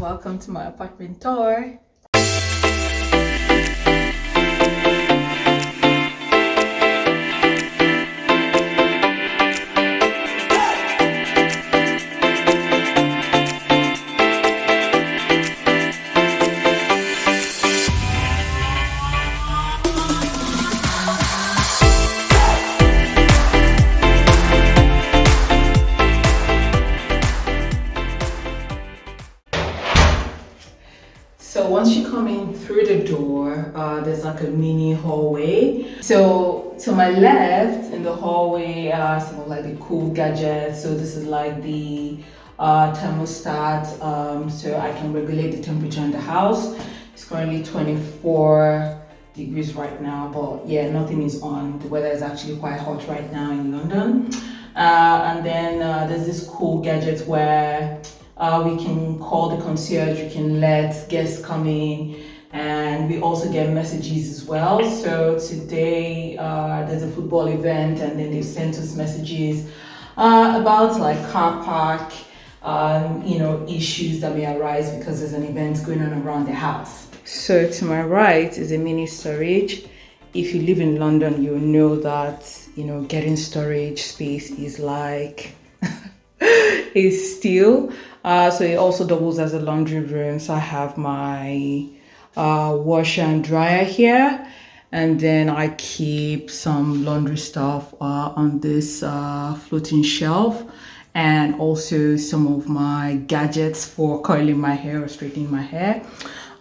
Welcome to my apartment tour. So once you come in through the door, there's like a mini hallway. So to my left in the hallway are some of like the cool gadgets. So this is like the thermostat, so I can regulate the temperature in the house. It's currently 24 degrees right now, but yeah, nothing is on. The weather is actually quite hot right now in London. And then there's this cool gadget where we can call the concierge, we can let guests come in, and we also get messages as well. So today there's a football event, and then they sent us messages about like car park, issues that may arise because there's an event going on around the house. So to my right is a mini storage. If you live in London, you'll know that getting storage space is like is steal. So it also doubles as a laundry room. So I have my washer and dryer here, and then I keep some laundry stuff on this floating shelf, and also some of my gadgets for curling my hair or straightening my hair.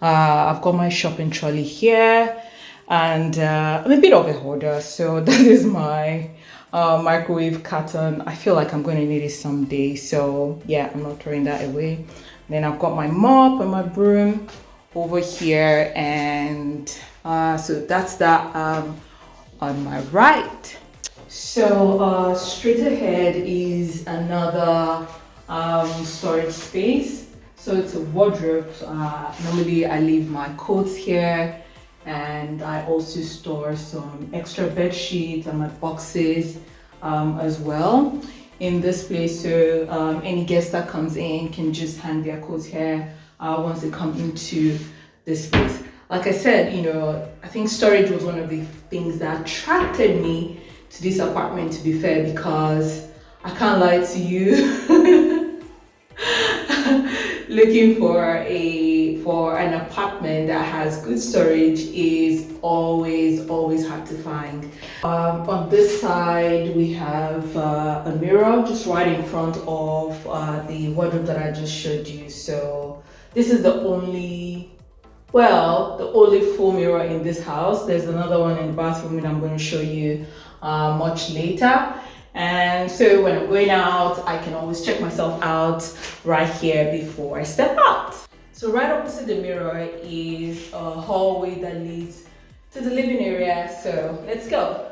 I've got my shopping trolley here, and I'm a bit of a hoarder, so that is my microwave carton. I feel like I'm going to need it someday, so yeah, I'm not throwing that away. Then I've got my mop and my broom over here, and so that's that on my right. So straight ahead is another storage space. So it's a wardrobe. Normally I leave my coats here, and I also store some extra bed sheets and my boxes as well in this place. So any guest that comes in can just hang their coats here once they come into this place. Like I said, I think storage was one of the things that attracted me to this apartment, to be fair, because I can't lie to you. Looking for an apartment that has good storage is always hard to find. On this side we have a mirror just right in front of the wardrobe that I just showed you. So this is the only full mirror in this house. There's another one in the bathroom that I'm going to show you much later. And so when I'm going out, I can always check myself out right here before I step out. So right opposite the mirror is a hallway that leads to the living area. So let's go.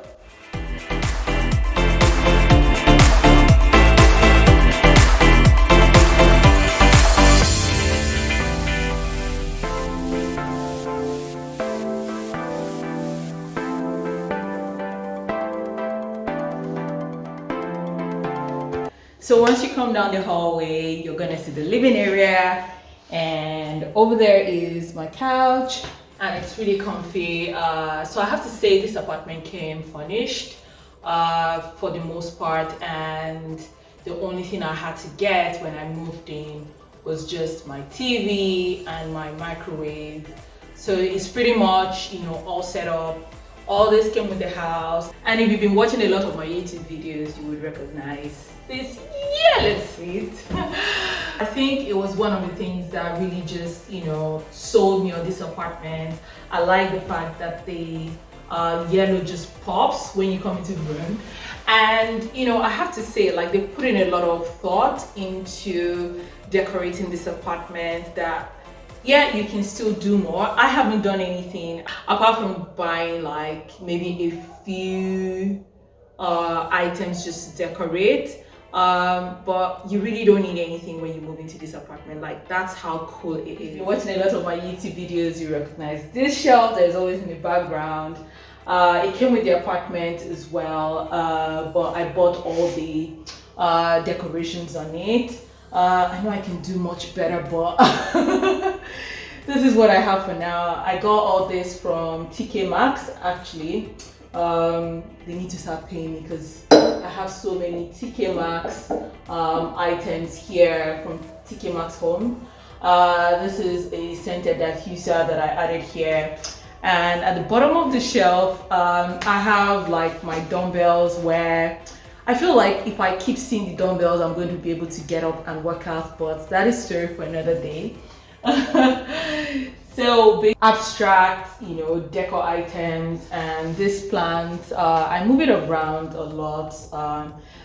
So once you come down the hallway, you're gonna see the living area, and over there is my couch, and it's really comfy. So I have to say this apartment came furnished for the most part, and the only thing I had to get when I moved in was just my TV and my microwave. So it's pretty much all set up. All this came with the house, and if you've been watching a lot of my YouTube videos, you would recognize this yellow seat. I think it was one of the things that really just sold me on this apartment. I like the fact that the yellow just pops when you come into the room, and I have to say, like, they put in a lot of thought into decorating this apartment that you can still do more. I haven't done anything apart from buying like maybe a few items just to decorate, but you really don't need anything when you move into this apartment. Like, that's how cool it is. If you're watching a lot of my YouTube videos, you recognize this shelf that is always in the background. It came with the apartment as well, but I bought all the decorations on it. I know I can do much better, but this is what I have for now. I got all this from TK Maxx actually. They need to start paying me because I have so many TK Maxx items here from TK Maxx Home. This is a scented diffuser that I added here. And at the bottom of the shelf, I have like my dumbbells where I feel like if I keep seeing the dumbbells, I'm going to be able to get up and work out, but that is story for another day. So big abstract, you know, decor items, and this plant, I move it around a lot,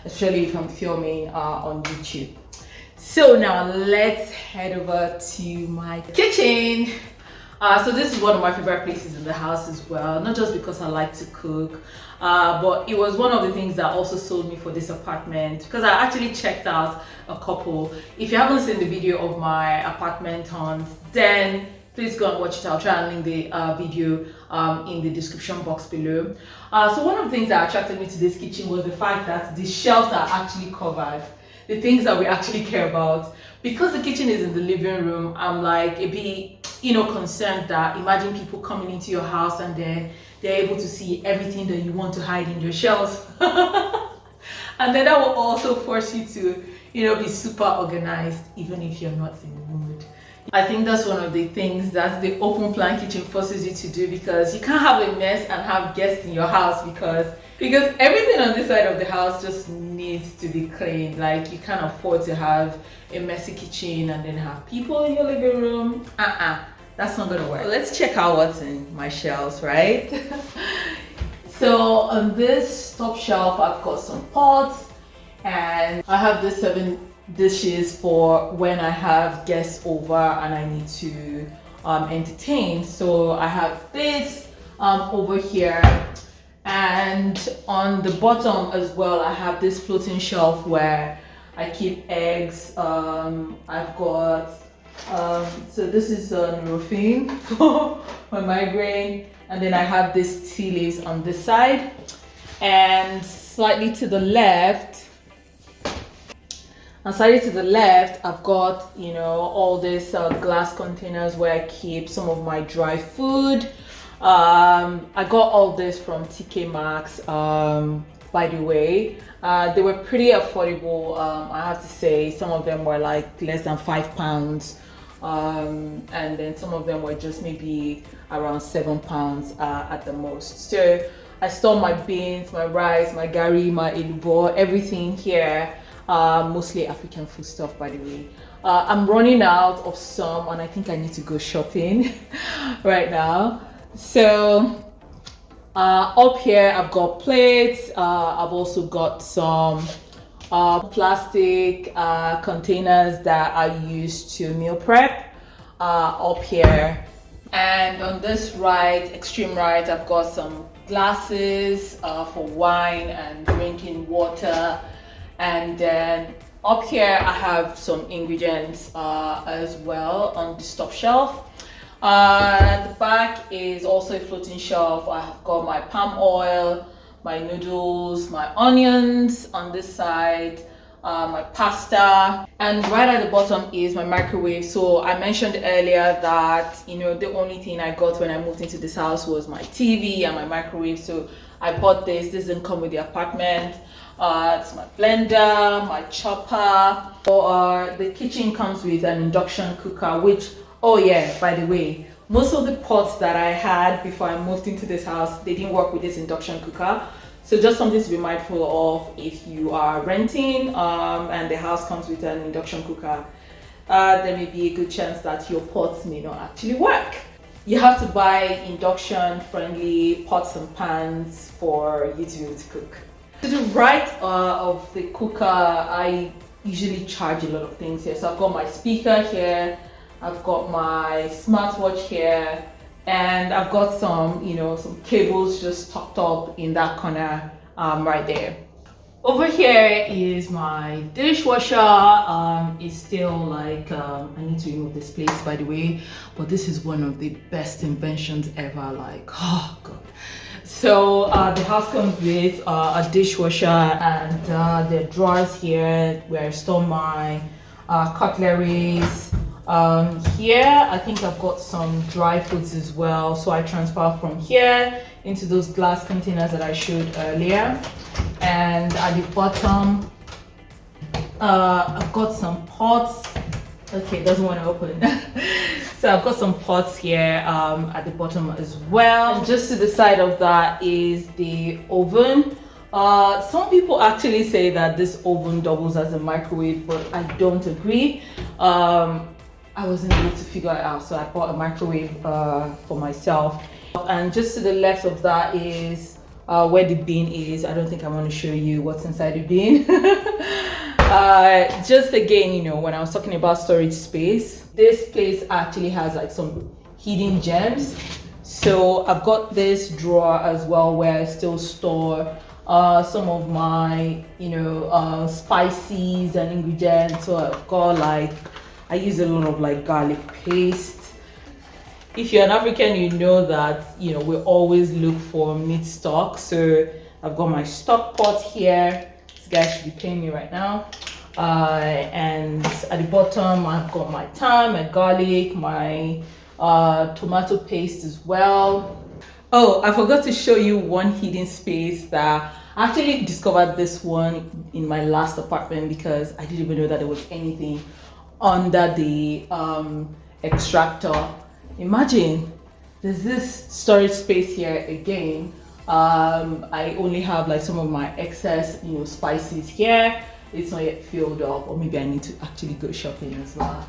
especially if I'm filming on YouTube. So now let's head over to my kitchen. So this is one of my favorite places in the house as well, not just because I like to cook, but it was one of the things that also sold me for this apartment, because I actually checked out a couple. If you haven't seen the video of my apartment hunts, then please go and watch it. I'll try and link the video in the description box below. So one of the things that attracted me to this kitchen was the fact that the shelves are actually covered, the things that we actually care about. Because the kitchen is in the living room, I'm like a bit, you know, concerned that imagine people coming into your house and then they're able to see everything that you want to hide in your shelves. And then that will also force you to, you know, be super organized even if you're not in the mood. I think that's one of the things that the open plan kitchen forces you to do, because you can't have a mess and have guests in your house because everything on this side of the house just needs to be clean. Like, you can't afford to have a messy kitchen and then have people in your living room. That's not gonna work. So let's check out what's in my shelves, right? So on this top shelf, I've got some pots, and I have this 7 dishes for when I have guests over and I need to entertain. So I have this over here, and on the bottom as well I have this floating shelf where I keep eggs. I've got so this is Nurofen for my migraine, and then I have this tea leaves on this side, and slightly to the left, I've got, you know, all these glass containers where I keep some of my dry food. I got all this from TK Maxx, by the way. They were pretty affordable, I have to say. Some of them were like less than £5, and then some of them were just maybe around £7 at the most. So I store my beans, my rice, my gari, my elubo, everything here. Mostly African food stuff, by the way. I'm running out of some and I think I need to go shopping right now. So up here I've got plates. I've also got some plastic containers that I use to meal prep up here. And on this right, extreme right, I've got some glasses for wine and drinking water. And then up here I have some ingredients as well on this top shelf. At the back is also a floating shelf. I have got my palm oil, my noodles, my onions on this side, my pasta, and right at the bottom is my microwave. So I mentioned earlier that, you know, the only thing I got when I moved into this house was my TV and my microwave. So I bought this. This didn't come with the apartment. It's my blender, my chopper. The kitchen comes with an induction cooker, which, oh yeah, by the way, most of the pots that I had before I moved into this house, they didn't work with this induction cooker. So just something to be mindful of if you are renting and the house comes with an induction cooker. There may be a good chance that your pots may not actually work. You have to buy induction friendly pots and pans for you to be able to cook. To the right of the cooker, I usually charge a lot of things here. So I've got my speaker here, I've got my smartwatch here, and I've got some, you know, some cables just tucked up in that corner right there. Over here is my dishwasher. It's still like, I need to remove this plate, by the way, but this is one of the best inventions ever. Like, oh god. So the house comes with a dishwasher, and the drawers here where I store my cutleries. Here I think I've got some dry foods as well, so I transfer from here into those glass containers that I showed earlier. And at the bottom I've got some pots. Okay, it doesn't want to open. So I've got some pots here at the bottom as well. And just to the side of that is the oven. Some people actually say that this oven doubles as a microwave, but I don't agree. I wasn't able to figure it out, so I bought a microwave for myself. And just to the left of that is where the bin is. I don't think I want to show you what's inside the bin. Just again, you know, when I was talking about storage space, this place actually has like some hidden gems. So I've got this drawer as well where I still store some of my, you know, spices and ingredients. So I've got like, I use a lot of like garlic paste. If you're an African, you know that, you know, we always look for meat stock. So I've got my stock pot here. This guy should be paying me right now. And at the bottom, I've got my thyme, my garlic, my tomato paste as well. Oh, I forgot to show you one hidden space that I actually discovered this one in my last apartment because I didn't even know that there was anything under the extractor. Imagine there's this storage space here again. I only have like some of my excess, you know, spices here. It's not yet filled up, or maybe I need to actually go shopping as well.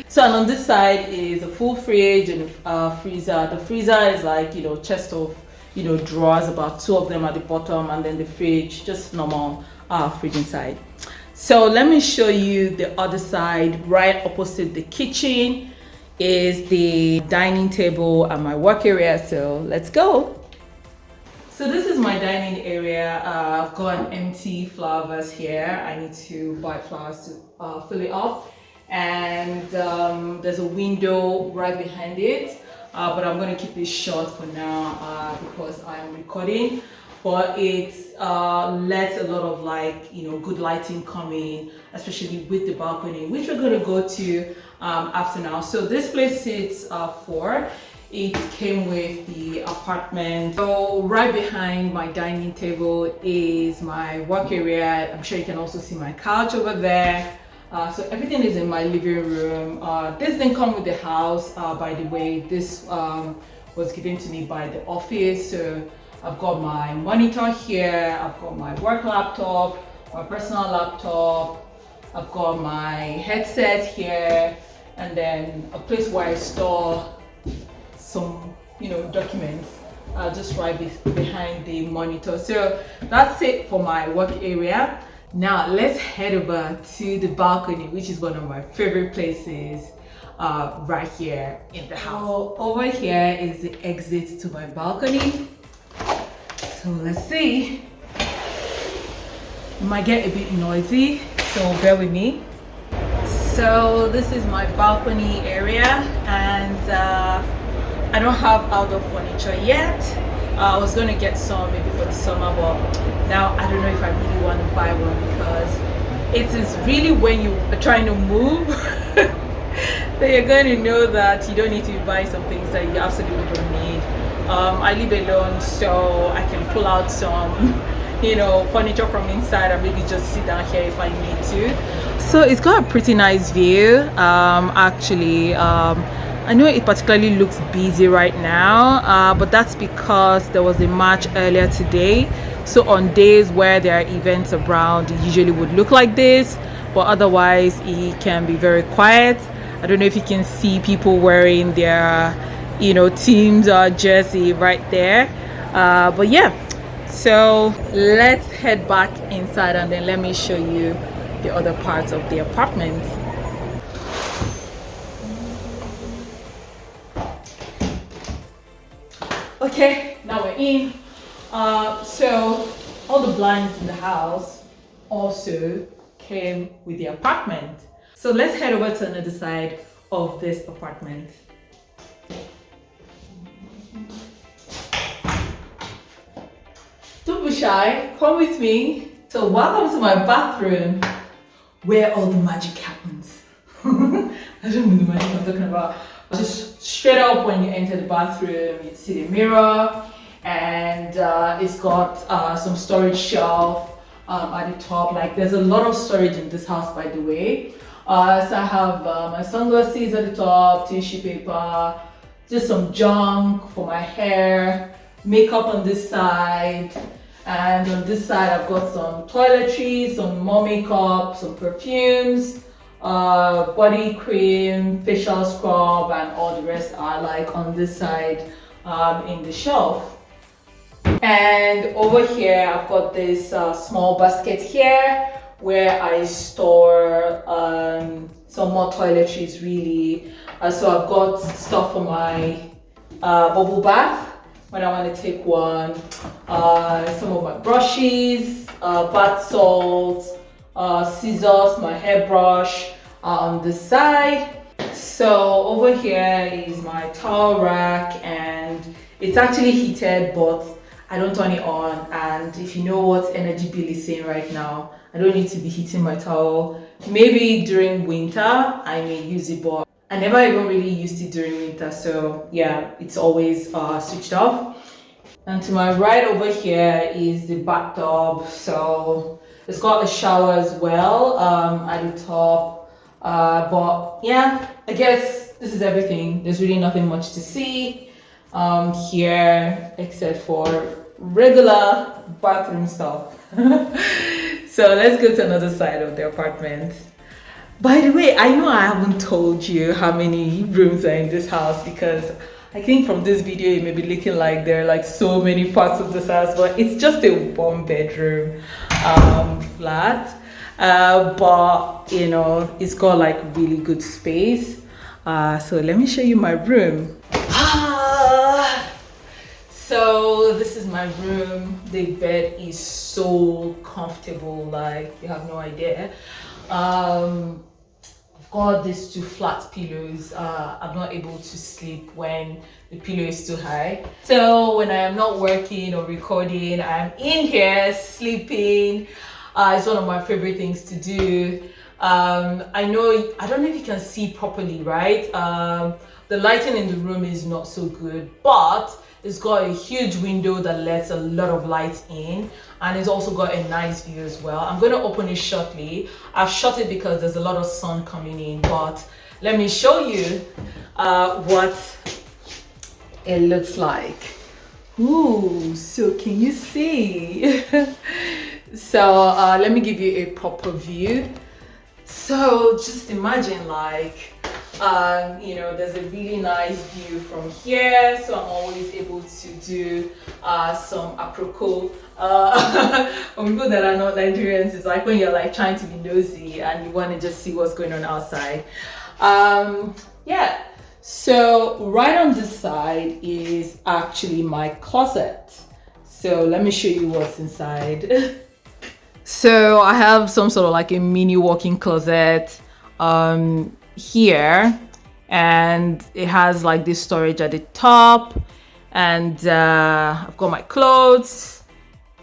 So, and on this side is a full fridge and a freezer. The freezer is like, you know, chest of, you know, drawers, about 2 of them at the bottom, and then the fridge, just normal fridge inside. So let me show you the other side. Right opposite the kitchen is the dining table and my work area. So let's go. So this is my dining area. I've got an empty flower vase here. I need to buy flowers to fill it up. And there's a window right behind it. But I'm going to keep this short for now because I am recording. But it lets a lot of, like, you know, good lighting come in, especially with the balcony, which we're going to go to after now. So this place sits 4. It came with the apartment. So right behind my dining table is my work area. I'm sure you can also see my couch over there. So everything is in my living room. This didn't come with the house, by the way. This was given to me by the office. So I've got my monitor here. I've got my work laptop, my personal laptop. I've got my headset here, and then a place where I store some, you know, documents just right behind the monitor. So that's it for my work area. Now let's head over to the balcony, which is one of my favorite places right here in the house. So over here is the exit to my balcony. So let's see. It might get a bit noisy, so bear with me. So this is my balcony area, and I don't have outdoor furniture yet. I was going to get some maybe for the summer, but now I don't know if I really want to buy one, because it is really when you are trying to move that you're going to know that you don't need to buy some things that you absolutely don't need. I live alone, so I can pull out some, you know, furniture from inside and maybe just sit down here if I need to. So it's got a pretty nice view. Actually, I know it particularly looks busy right now, but that's because there was a match earlier today. So on days where there are events around, it usually would look like this, but otherwise it can be very quiet. I don't know if you can see people wearing their, you know, team's jersey right there, but yeah. So let's head back inside and then let me show you the other parts of the apartment. Okay, now we're in. So all the blinds in the house also came with the apartment. So let's head over to another side of this apartment. Don't be shy, come with me. So welcome to my bathroom. where all the magic happens. I don't know the magic I'm talking about. Just straight up when you enter the bathroom, you see the mirror, and it's got some storage shelf at the top. Like, there's a lot of storage in this house, by the way. So I have my sunglasses at the top, tissue paper, just some junk for my hair, makeup on this side, and on this side I've got some toiletries, some more makeup, some perfumes, body cream, facial scrub, and all the rest are like on this side in the shelf. And over here I've got this small basket here where I store some more toiletries, really. So I've got stuff for my bubble bath when I want to take one, some of my brushes, bath salts, scissors, my hairbrush on this side. So over here is my towel rack, and it's actually heated, but I don't turn it on. And if you know what energy bill is saying right now, I don't need to be heating my towel. Maybe during winter I may use it, but I never even really used it during winter. So yeah, it's always switched off. And to my right over here is the bathtub. So it's got a shower as well at the top. But yeah, I guess this is everything. There's really nothing much to see here except for regular bathroom stuff. So let's go to another side of the apartment. By the way, I know I haven't told you how many rooms are in this house, because I think from this video it may be looking like there are like so many parts of this house, but it's just a 1-bedroom flat. But you know, it's got like really good space. So let me show you my room. So this is my room. The bed is so comfortable, like you have no idea. I've got these 2 flat pillows. I'm not able to sleep when the pillow is too high. So when I am not working or recording, I'm in here sleeping. It's one of my favorite things to do. I don't know if you can see properly, right? The lighting in the room is not so good, but it's got a huge window that lets a lot of light in, and it's also got a nice view as well. I'm going to open it shortly. I've shut it because there's a lot of sun coming in, but let me show you what it looks like. Ooh, so can you see? So let me give you a proper view. So just imagine, like, you know, there's a really nice view from here, so I'm always able to do some apropos. For people that are not Nigerians, it's like when you're like trying to be nosy and you want to just see what's going on outside. Yeah, so right on this side is actually my closet. So let me show you what's inside. So I have some sort of like a mini walk-in closet here, and it has like this storage at the top, and I've got my clothes,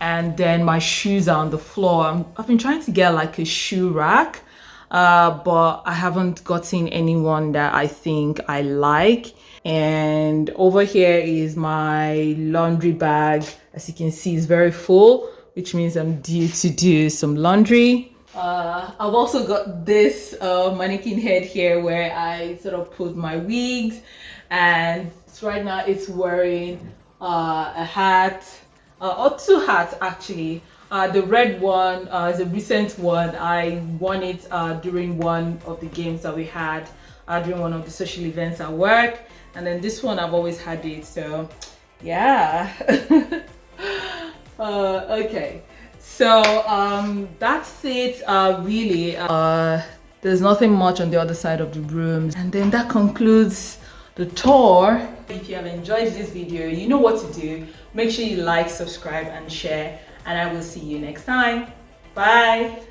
and then my shoes are on the floor. I've been trying to get like a shoe rack, but I haven't gotten anyone that I think I like. And over here is my laundry bag. As you can see, it's very full, which means I'm due to do some laundry. I've also got this mannequin head here where I sort of put my wigs, and right now it's wearing a hat, or 2 hats actually. The red one is a recent one. I won it during one of the games that we had during one of the social events at work, and then this one I've always had it, so yeah. Okay, so that's it really. There's nothing much on the other side of the room, and then that concludes the tour. If you have enjoyed this video, you know what to do. Make sure you like, subscribe, and share, and I will see you next time. Bye.